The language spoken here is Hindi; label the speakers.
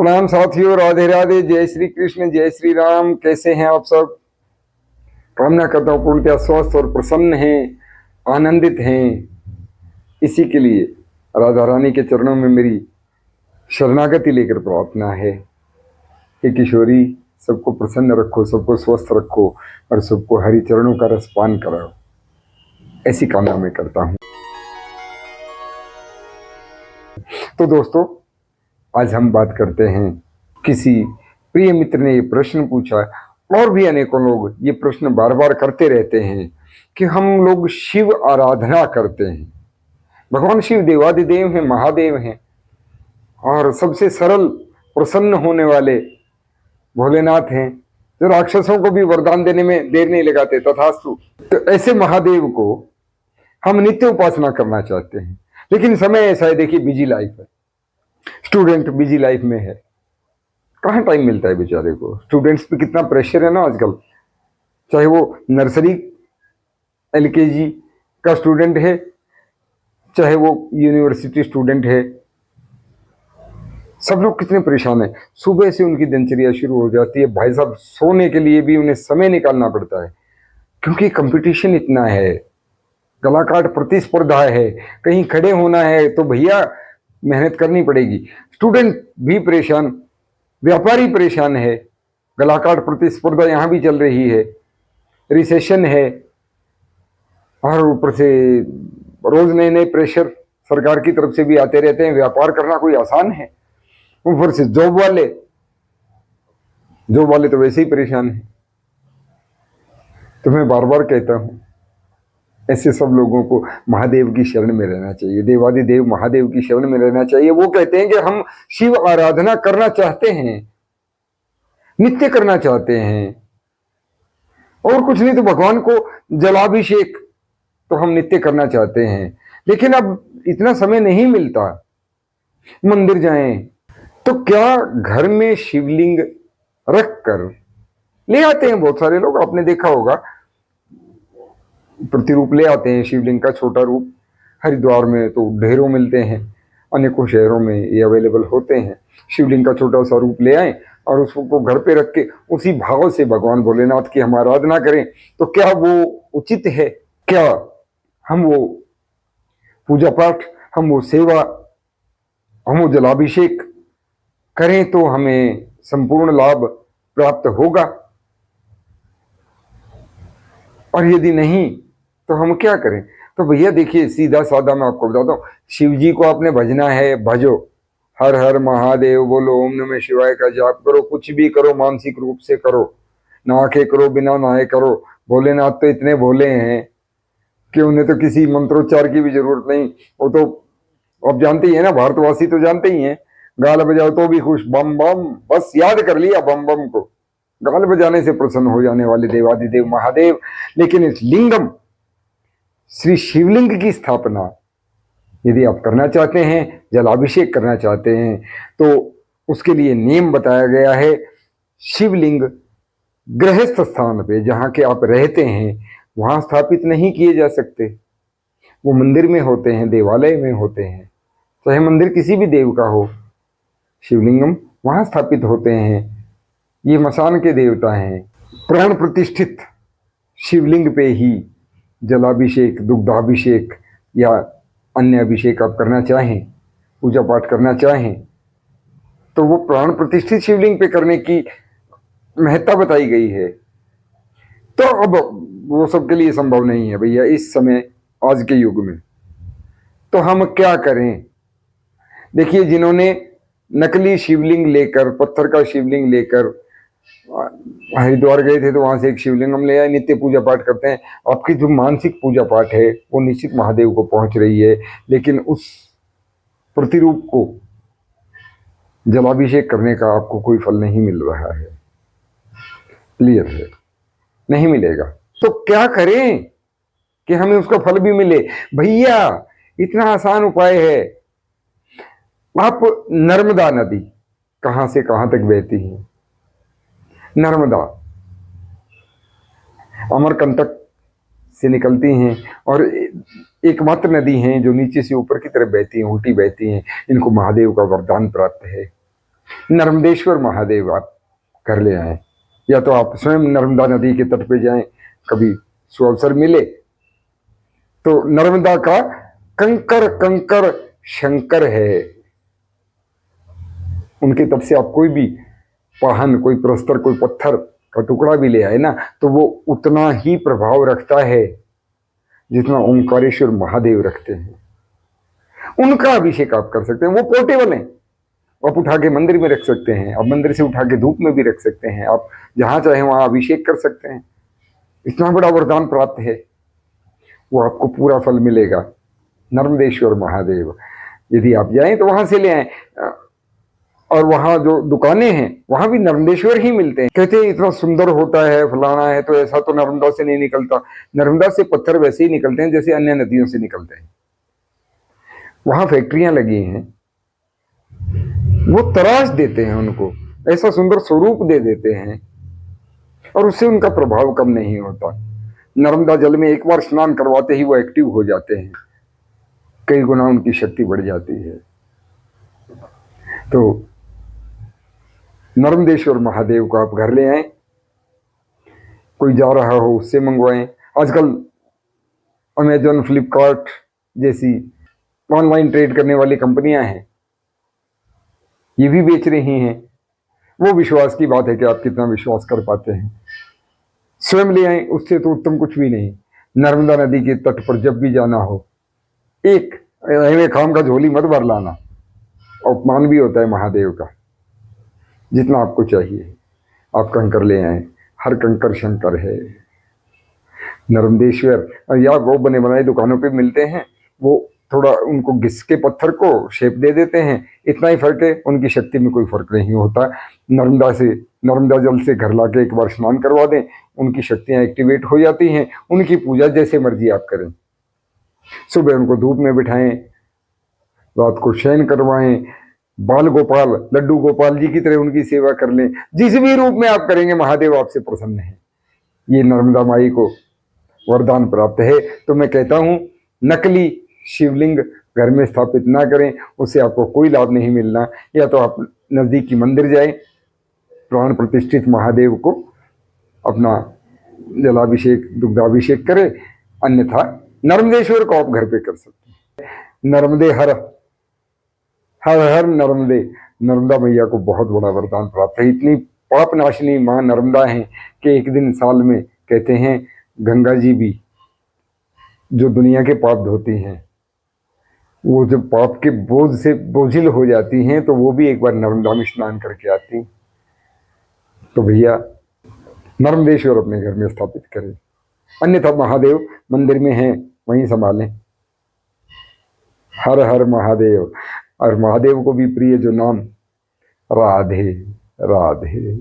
Speaker 1: प्रणाम साथियों, राधे राधे, जय श्री कृष्ण, जय श्री राम। कैसे हैं आप सब? कामना करता हूँ पूर्णतः स्वस्थ और प्रसन्न हैं, आनंदित हैं। इसी के लिए राधा रानी के चरणों में मेरी शरणागति लेकर प्रार्थना है कि किशोरी सबको प्रसन्न रखो, सबको स्वस्थ रखो और सबको हरि चरणों का रसपान कराओ। ऐसी कामना मैं करता हूँ। तो दोस्तों, आज हम बात करते हैं, किसी प्रिय मित्र ने ये प्रश्न पूछा और भी अनेकों लोग ये प्रश्न बार बार करते रहते हैं कि हम लोग शिव आराधना करते हैं। भगवान शिव देवादिदेव हैं, महादेव हैं और सबसे सरल प्रसन्न होने वाले भोलेनाथ हैं, जो राक्षसों को भी वरदान देने में देर नहीं लगाते, तथास्तु। तो ऐसे महादेव को हम नित्य उपासना करना चाहते हैं, लेकिन समय ऐसा है, देखिए बिजी लाइफ है, स्टूडेंट बिजी लाइफ में है, कहाँ टाइम मिलता है बेचारे को। स्टूडेंट्स पे कितना प्रेशर है ना आजकल, चाहे वो नर्सरी एलकेजी का स्टूडेंट है, चाहे वो यूनिवर्सिटी स्टूडेंट है, सब लोग कितने परेशान हैं। सुबह से उनकी दिनचर्या शुरू हो जाती है, भाई साहब सोने के लिए भी उन्हें समय निकालना पड़ता है, क्योंकि कंपटीशन इतना है, गलाकाट प्रतिस्पर्धा है, कहीं खड़े होना है तो भैया मेहनत करनी पड़ेगी। स्टूडेंट भी परेशान, व्यापारी परेशान है, गलाकाट प्रतिस्पर्धा यहाँ भी चल रही है, रिसेशन है, और ऊपर से रोज नए नए प्रेशर सरकार की तरफ से भी आते रहते हैं। व्यापार करना कोई आसान है? ऊपर से जॉब वाले तो वैसे ही परेशान हैं। तो मैं बार बार कहता हूं, ऐसे सब लोगों को महादेव की शरण में रहना चाहिए, देवादिदेव महादेव की शरण में रहना चाहिए। वो कहते हैं कि हम शिव आराधना करना चाहते हैं, नित्य करना चाहते हैं, और कुछ नहीं तो भगवान को जलाभिषेक तो हम नित्य करना चाहते हैं, लेकिन अब इतना समय नहीं मिलता। मंदिर जाएं तो क्या घर में शिवलिंग रख कर ले आते हैं बहुत सारे लोग, आपने देखा होगा, प्रतिरूप ले आते हैं शिवलिंग का छोटा रूप। हरिद्वार में तो ढेरों मिलते हैं, अनेकों शहरों में ये अवेलेबल होते हैं। शिवलिंग का छोटा सा रूप ले आए और उसको घर पे रख के उसी भाव से भगवान भोलेनाथ की हम आराधना करें, तो क्या वो उचित है? क्या हम वो पूजा पाठ, हम वो सेवा, हम वो जलाभिषेक करें तो हमें संपूर्ण लाभ प्राप्त होगा? और यदि नहीं तो हम क्या करें? तो भैया देखिए, सीधा साधा मैं आपको बताता हूँ, शिव जी को आपने भजना है, भजो, हर हर महादेव बोलो, ओम नमः शिवाय का जाप करो, कुछ भी करो, मानसिक रूप से करो, नहा करो, बिना नहाए करो। भोलेनाथ तो इतने भोले हैं कि उन्हें तो किसी मंत्रोच्चार की भी जरूरत नहीं। वो तो आप जानते ही है ना, भारतवासी तो जानते ही हैं, गाल बजाओ तो भी खुश, बम बम, बस याद कर लिया बम बम को, गाल बजाने से प्रसन्न हो जाने वाले देवादिदेव महादेव। लेकिन इस लिंगम श्री शिवलिंग की स्थापना यदि आप करना चाहते हैं, जलाभिषेक करना चाहते हैं, तो उसके लिए नियम बताया गया है। शिवलिंग गृहस्थ स्थान पे, जहां के आप रहते हैं, वहां स्थापित नहीं किए जा सकते। वो मंदिर में होते हैं, देवालय में होते हैं, चाहे मंदिर किसी भी देव का हो, शिवलिंगम वहां स्थापित होते हैं। ये मसान के देवता हैं। प्राण प्रतिष्ठित शिवलिंग पे ही जलाभिषेक, दुग्धाभिषेक या अन्य अभिषेक आप करना चाहें, पूजा पाठ करना चाहें, तो वो प्राण प्रतिष्ठित शिवलिंग पे करने की महत्ता बताई गई है। तो अब वो सबके लिए संभव नहीं है भैया इस समय, आज के युग में। तो हम क्या करें? देखिए, जिन्होंने नकली शिवलिंग लेकर, पत्थर का शिवलिंग लेकर हरिद्वार गए थे, तो वहां से एक शिवलिंग हम ले आए, नित्य पूजा पाठ करते हैं। आपकी जो मानसिक पूजा पाठ है वो निश्चित महादेव को पहुंच रही है, लेकिन उस प्रतिरूप को जलाभिषेक करने का आपको कोई फल नहीं मिल रहा है। क्लियर है? नहीं मिलेगा। तो क्या करें कि हमें उसका फल भी मिले? भैया इतना आसान उपाय है। आप नर्मदा नदी कहां से कहां तक बहती है? नर्मदा अमरकंटक से निकलती हैं और एकमात्र नदी हैं जो नीचे से ऊपर की तरफ बहती हैं, उल्टी बहती हैं। इनको महादेव का वरदान प्राप्त है। नर्मदेश्वर महादेव आप कर ले आए, या तो आप स्वयं नर्मदा नदी के तट पे जाएं, कभी सुअवसर मिले तो। नर्मदा का कंकर कंकर शंकर है, उनके तट से आप कोई भी वाहन, कोई प्रस्तर, कोई पत्थर का टुकड़ा भी ले आए ना, तो वो उतना ही प्रभाव रखता है जितना ओंकारेश्वर महादेव रखते हैं। उनका अभिषेक आप कर सकते हैं, वो पोर्टेबल है, आप उठा के मंदिर में रख सकते हैं, आप मंदिर से उठा के धूप में भी रख सकते हैं, आप जहां चाहे वहां अभिषेक कर सकते हैं। इतना बड़ा वरदान प्राप्त है, वो आपको पूरा फल मिलेगा। नर्मदेश्वर महादेव यदि आप जाएं तो वहां से ले आए। और वहां जो दुकानें हैं वहां भी नर्मदेश्वर ही मिलते हैं। कहते हैं इतना सुंदर होता है, फलाना है, तो ऐसा तो नर्मदा से नहीं निकलता। नर्मदा से पत्थर वैसे ही निकलते हैं जैसे अन्य नदियों से निकलते हैं। वहां फैक्ट्रियां लगी हैं, वो तराश देते हैं उनको, ऐसा सुंदर स्वरूप दे देते हैं, और उससे उनका प्रभाव कम नहीं होता। नर्मदा जल में एक बार स्नान करवाते ही वो एक्टिव हो जाते हैं, कई गुना उनकी शक्ति बढ़ जाती है। तो नर्मदेश्वर महादेव को आप घर ले आए, कोई जा रहा हो उससे मंगवाएं। आजकल अमेजन, फ्लिपकार्ट जैसी ऑनलाइन ट्रेड करने वाली कंपनियां हैं, ये भी बेच रही हैं। वो विश्वास की बात है कि आप कितना विश्वास कर पाते हैं। स्वयं ले आए, उससे तो उत्तम कुछ भी नहीं। नर्मदा नदी के तट पर जब भी जाना हो, एक खाम का झोली मत भर लाना, अपमान भी होता है महादेव का। जितना आपको चाहिए आप कंकर ले आए, हर कंकर शंकर है। नर्मदेश्वर, या वो बने बनाए दुकानों पे मिलते हैं, वो थोड़ा उनको घिस के पत्थर को शेप दे देते हैं, इतना ही फर्क है, उनकी शक्ति में कोई फर्क नहीं होता। नर्मदा जल से घर लाके एक बार स्नान करवा दें, उनकी शक्तियां एक्टिवेट हो जाती हैं। उनकी पूजा जैसे मर्जी आप करें, सुबह उनको धूप में बिठाएं, रात को शयन करवाएं, बाल गोपाल, लड्डू गोपाल जी की तरह उनकी सेवा कर लें। जिस भी रूप में आप करेंगे महादेव आपसे प्रसन्न है। ये नर्मदा माई को वरदान प्राप्त है। तो मैं कहता हूं नकली शिवलिंग घर में स्थापित ना करें, उससे आपको कोई लाभ नहीं मिलना। या तो आप नजदीकी मंदिर जाएं, प्राण प्रतिष्ठित महादेव को अपना जलाभिषेक, दुग्धाभिषेक करें, अन्यथा नर्मदेश्वर को आप घर पे कर सकते हैं। नर्मदे हर हर हर नर्मदे, नर्मदा मैया को बहुत बड़ा वरदान प्राप्त है। इतनी पाप नाशिनी मां नर्मदा है कि एक दिन साल में, कहते हैं गंगा जी भी जो दुनिया के पाप धोती हैं, वो जब पाप के बोझ से बोझिल हो जाती हैं तो वो भी एक बार नर्मदा में स्नान करके आती। तो भैया नर्मदेश्वर अपने घर में स्थापित करें, अन्यथा महादेव मंदिर में हैं वहीं संभालें। हर हर महादेव। और महादेव को भी प्रिय जो नाम, राधे राधे।